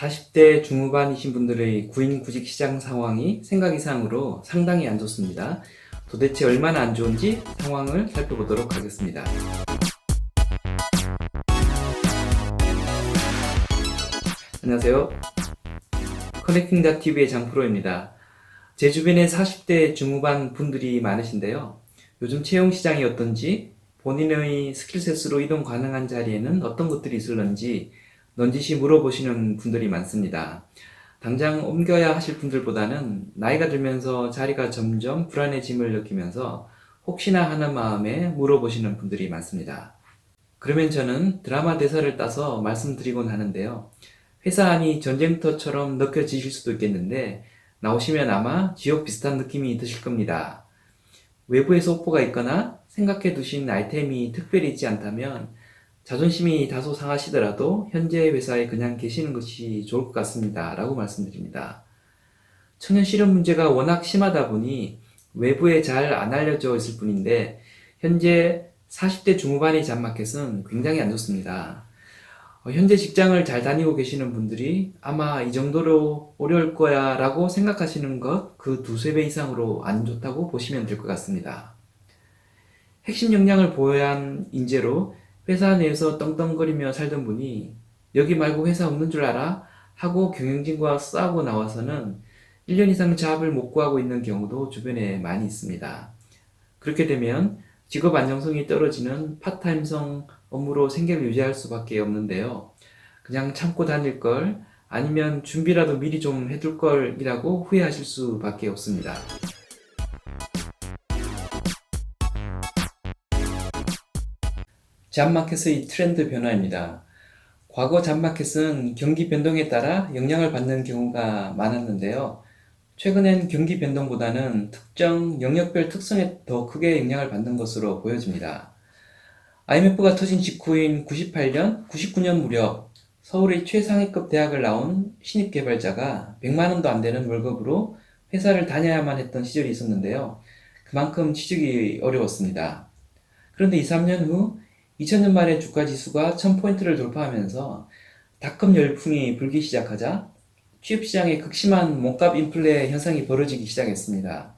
40대 중후반이신 분들의 구인 구직 시장 상황이 생각 이상으로 상당히 안 좋습니다. 도대체 얼마나 안 좋은지 상황을 살펴보도록 하겠습니다. 안녕하세요. 커넥팅닷TV의 장프로입니다. 제 주변에 40대 중후반 분들이 많으신데요. 요즘 채용 시장이 어떤지, 본인의 스킬셋으로 이동 가능한 자리에는 어떤 것들이 있을런지 넌지시 물어보시는 분들이 많습니다. 당장 옮겨야 하실 분들보다는 나이가 들면서 자리가 점점 불안해짐을 느끼면서 혹시나 하는 마음에 물어보시는 분들이 많습니다. 그러면 저는 드라마 대사를 따서 말씀드리곤 하는데요. 회사 안이 전쟁터처럼 느껴지실 수도 있겠는데 나오시면 아마 지옥 비슷한 느낌이 드실 겁니다. 외부에서 오퍼가 있거나 생각해 두신 아이템이 특별히 있지 않다면 자존심이 다소 상하시더라도 현재 회사에 그냥 계시는 것이 좋을 것 같습니다. 라고 말씀드립니다. 청년 실업 문제가 워낙 심하다 보니 외부에 잘 안 알려져 있을 뿐인데 현재 40대 중후반의 잡마켓은 굉장히 안 좋습니다. 현재 직장을 잘 다니고 계시는 분들이 아마 이 정도로 어려울 거야 라고 생각하시는 것 그 두세 배 이상으로 안 좋다고 보시면 될 것 같습니다. 핵심 역량을 보유한 인재로 회사 내에서 떵떵거리며 살던 분이 여기 말고 회사 없는 줄 알아? 하고 경영진과 싸우고 나와서는 1년 이상 잡을 못 구하고 있는 경우도 주변에 많이 있습니다. 그렇게 되면 직업 안정성이 떨어지는 파트타임성 업무로 생계를 유지할 수밖에 없는데요. 그냥 참고 다닐 걸 아니면 준비라도 미리 좀 해둘 걸이라고 후회하실 수밖에 없습니다. 잡마켓의 트렌드 변화입니다. 과거 잡마켓은 경기 변동에 따라 영향을 받는 경우가 많았는데요. 최근엔 경기 변동보다는 특정 영역별 특성에 더 크게 영향을 받는 것으로 보여집니다. IMF가 터진 직후인 98년, 99년 무렵 서울의 최상위급 대학을 나온 신입 개발자가 100만 원도 안 되는 월급으로 회사를 다녀야만 했던 시절이 있었는데요. 그만큼 취직이 어려웠습니다. 그런데 2, 3년 후 2000년 말에 주가지수가 1000포인트를 돌파하면서 닷컴 열풍이 불기 시작하자 취업시장에 극심한 몸값 인플레 현상이 벌어지기 시작했습니다.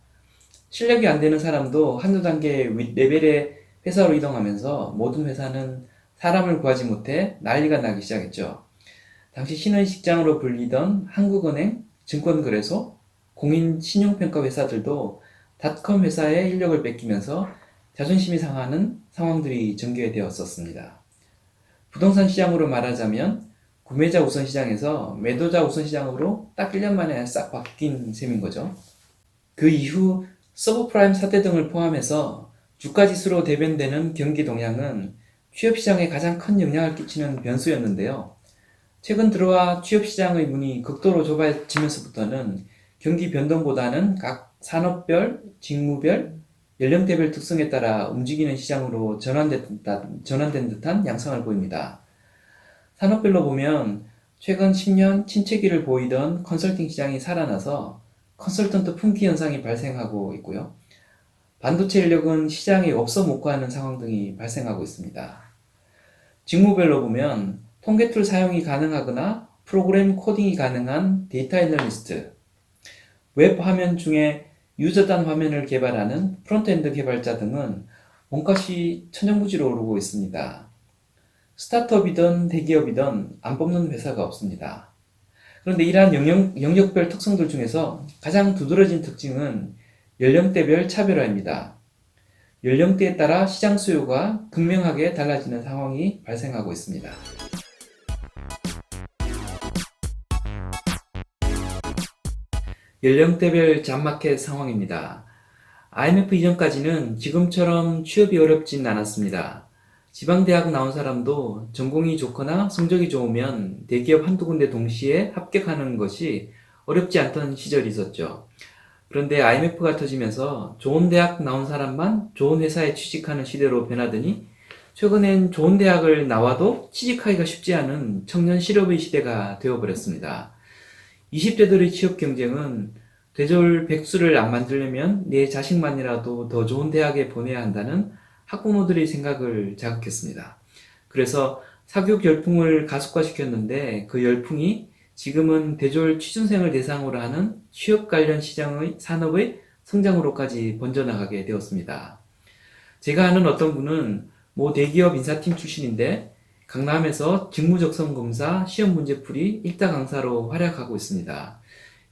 실력이 안 되는 사람도 한두 단계 윗레벨의 회사로 이동하면서 모든 회사는 사람을 구하지 못해 난리가 나기 시작했죠. 당시 신의 직장으로 불리던 한국은행, 증권거래소, 공인 신용평가 회사들도 닷컴 회사의 인력을 뺏기면서 자존심이 상하는 상황들이 전개되었었습니다. 부동산 시장으로 말하자면 구매자 우선 시장에서 매도자 우선 시장으로 딱 1년 만에 싹 바뀐 셈인 거죠. 그 이후 서브프라임 사태 등을 포함해서 주가지수로 대변되는 경기 동향은 취업시장에 가장 큰 영향을 끼치는 변수였는데요. 최근 들어와 취업시장의 문이 극도로 좁아지면서부터는 경기 변동보다는 각 산업별, 직무별, 연령대별 특성에 따라 움직이는 시장으로 전환된 듯한 양상을 보입니다. 산업별로 보면 최근 10년 침체기를 보이던 컨설팅 시장이 살아나서 컨설턴트 품귀 현상이 발생하고 있고요. 반도체 인력은 시장에 없어 못 구하는 상황 등이 발생하고 있습니다. 직무별로 보면 통계 툴 사용이 가능하거나 프로그램 코딩이 가능한 데이터 애널리스트, 웹 화면 중에 유저단 화면을 개발하는 프론트엔드 개발자 등은 몸값이 천정부지로 오르고 있습니다. 스타트업이든 대기업이든 안 뽑는 회사가 없습니다. 그런데 이러한 영역별 특성들 중에서 가장 두드러진 특징은 연령대별 차별화입니다. 연령대에 따라 시장 수요가 극명하게 달라지는 상황이 발생하고 있습니다. 연령대별 잡마켓 상황입니다. IMF 이전까지는 지금처럼 취업이 어렵진 않았습니다. 지방대학 나온 사람도 전공이 좋거나 성적이 좋으면 대기업 한두 군데 동시에 합격하는 것이 어렵지 않던 시절이 있었죠. 그런데 IMF가 터지면서 좋은 대학 나온 사람만 좋은 회사에 취직하는 시대로 변하더니 최근엔 좋은 대학을 나와도 취직하기가 쉽지 않은 청년 실업의 시대가 되어버렸습니다. 20대들의 취업 경쟁은 되돌 백수를 안 만들려면 내 자식만이라도 더 좋은 대학에 보내야 한다는 학부모들의 생각을 자극했습니다. 그래서 사교육 열풍을 가속화시켰는데 그 열풍이 지금은 대졸 취준생을 대상으로 하는 취업 관련 시장의 산업의 성장으로까지 번져나가게 되었습니다. 제가 아는 어떤 분은 모 대기업 인사팀 출신인데 강남에서 직무적성 검사 시험 문제풀이 1타 강사로 활약하고 있습니다.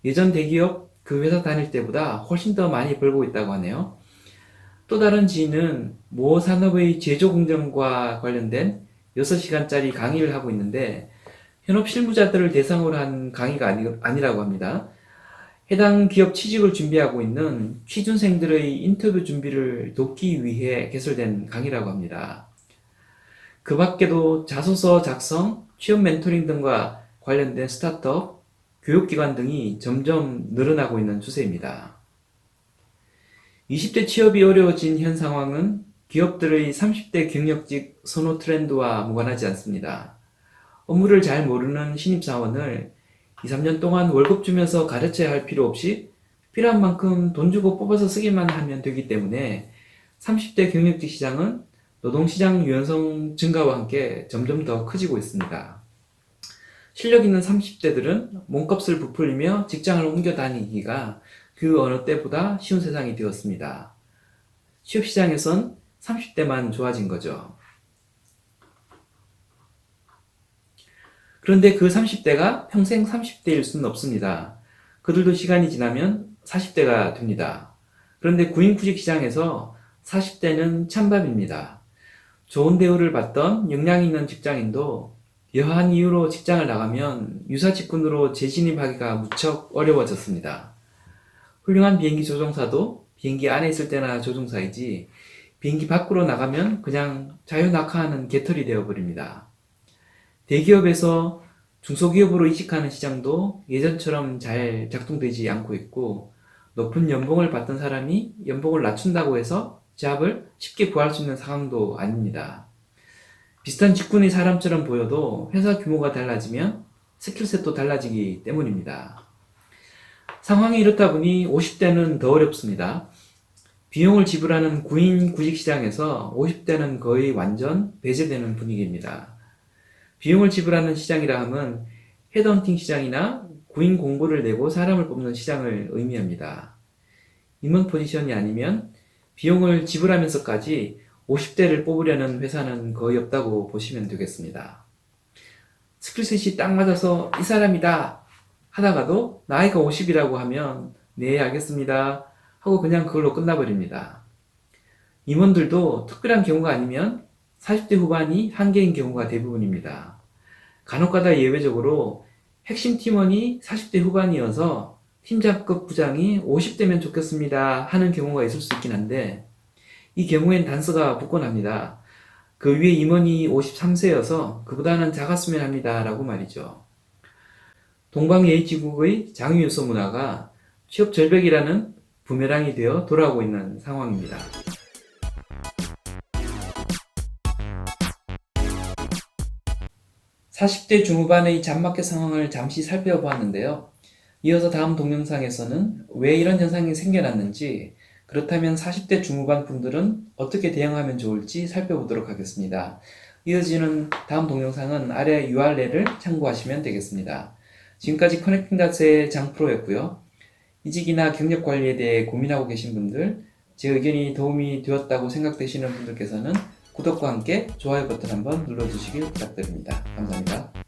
예전 대기업 그 회사 다닐 때보다 훨씬 더 많이 벌고 있다고 하네요. 또 다른 지인은 모 산업의 제조 공정과 관련된 6시간짜리 강의를 하고 있는데 현업 실무자들을 대상으로 한 강의가 아니라고 합니다. 해당 기업 취직을 준비하고 있는 취준생들의 인터뷰 준비를 돕기 위해 개설된 강의라고 합니다. 그 밖에도 자소서 작성, 취업 멘토링 등과 관련된 스타트업, 교육기관 등이 점점 늘어나고 있는 추세입니다. 20대 취업이 어려워진 현 상황은 기업들의 30대 경력직 선호 트렌드와 무관하지 않습니다. 업무를 잘 모르는 신입사원을 2, 3년 동안 월급 주면서 가르쳐야 할 필요 없이 필요한 만큼 돈 주고 뽑아서 쓰기만 하면 되기 때문에 30대 경력직 시장은 노동시장 유연성 증가와 함께 점점 더 커지고 있습니다. 실력 있는 30대들은 몸값을 부풀리며 직장을 옮겨 다니기가 그 어느 때보다 쉬운 세상이 되었습니다. 취업시장에선 30대만 좋아진 거죠. 그런데 그 30대가 평생 30대일 수는 없습니다. 그들도 시간이 지나면 40대가 됩니다. 그런데 구인구직 시장에서 40대는 찬밥입니다. 좋은 대우를 받던 역량 있는 직장인도 여한 이유로 직장을 나가면 유사 직군으로 재진입하기가 무척 어려워졌습니다. 훌륭한 비행기 조종사도 비행기 안에 있을 때나 조종사이지 비행기 밖으로 나가면 그냥 자유낙하하는 개털이 되어버립니다. 대기업에서 중소기업으로 이직하는 시장도 예전처럼 잘 작동되지 않고 있고 높은 연봉을 받던 사람이 연봉을 낮춘다고 해서 잡을 쉽게 구할 수 있는 상황도 아닙니다. 비슷한 직군의 사람처럼 보여도 회사 규모가 달라지면 스킬셋도 달라지기 때문입니다. 상황이 이렇다 보니 50대는 더 어렵습니다. 비용을 지불하는 구인 구직 시장에서 50대는 거의 완전 배제되는 분위기입니다. 비용을 지불하는 시장이라 함은 헤드헌팅 시장이나 구인 공고를 내고 사람을 뽑는 시장을 의미합니다. 임원 포지션이 아니면 비용을 지불하면서까지 50대를 뽑으려는 회사는 거의 없다고 보시면 되겠습니다. 스킬셋이 딱 맞아서 이 사람이다 하다가도 나이가 50이라고 하면 네 알겠습니다 하고 그냥 그걸로 끝나버립니다. 임원들도 특별한 경우가 아니면 40대 후반이 한계인 경우가 대부분입니다. 간혹가다 예외적으로 핵심 팀원이 40대 후반이어서 팀장급 부장이 50대면 좋겠습니다 하는 경우가 있을 수 있긴 한데 이 경우엔 단서가 붙곤 합니다. 그 위에 임원이 53세여서 그보다는 작았으면 합니다 라고 말이죠. 동방예의지국의 장유유서 문화가 취업 절벽이라는 부메랑이 되어 돌아오고 있는 상황입니다. 40대 중후반의 잡마켓 상황을 잠시 살펴보았는데요. 이어서 다음 동영상에서는 왜 이런 현상이 생겨났는지, 그렇다면 40대 중후반 분들은 어떻게 대응하면 좋을지 살펴보도록 하겠습니다. 이어지는 다음 동영상은 아래 URL을 참고하시면 되겠습니다. 지금까지 커넥팅닷의 장프로였고요. 이직이나 경력 관리에 대해 고민하고 계신 분들, 제 의견이 도움이 되었다고 생각되시는 분들께서는 구독과 함께 좋아요 버튼 한번 눌러주시길 부탁드립니다. 감사합니다.